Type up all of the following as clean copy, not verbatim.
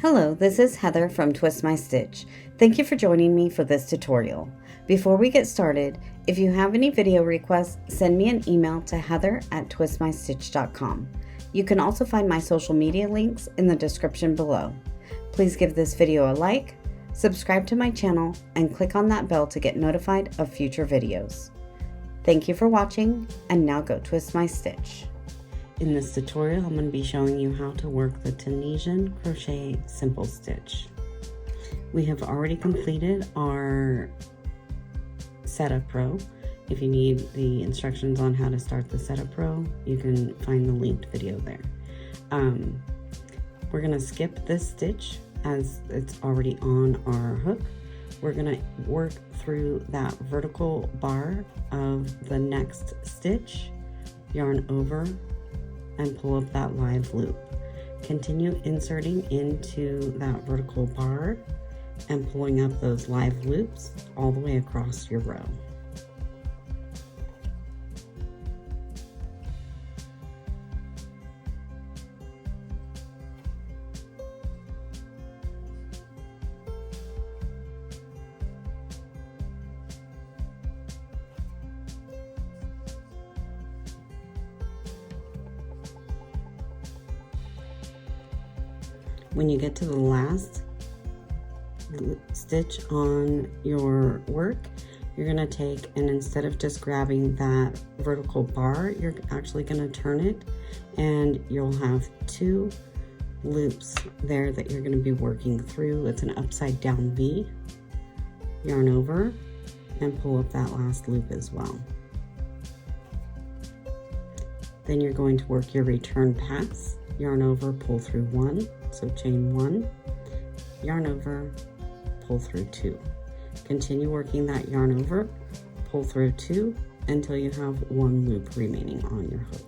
Hello, this is Heather from Twist My Stitch. Thank you for joining me for this tutorial. Before we get started, if you have any video requests, send me an email to heather@twistmystitch.com. You can also find my social media links in the description below. Please give this video a like, subscribe to my channel, and click on that bell to get notified of future videos. Thank you for watching, and now go twist my stitch. In this tutorial, I'm going to be showing you how to work the Tunisian crochet simple stitch. We have already completed our setup row. If you need the instructions on how to start the setup row, you can find the linked video there. We're going to skip this stitch as it's already on our hook. We're going to work through that vertical bar of the next stitch, yarn over, and pull up that live loop. Continue inserting into that vertical bar and pulling up those live loops all the way across your row. When you get to the last stitch on your work, you're going to take, and instead of just grabbing that vertical bar, you're actually going to turn it, and you'll have two loops there that you're going to be working through. It's an upside down V. Yarn over and pull up that last loop as well. Then you're going to work your return pass. Yarn over, pull through one, so chain one, yarn over, pull through two. Continue working that yarn over, pull through two until you have one loop remaining on your hook.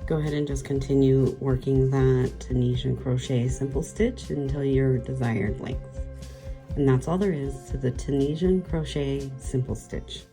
Go ahead and just continue working that Tunisian crochet simple stitch until your desired length. And that's all there is to the Tunisian crochet simple stitch.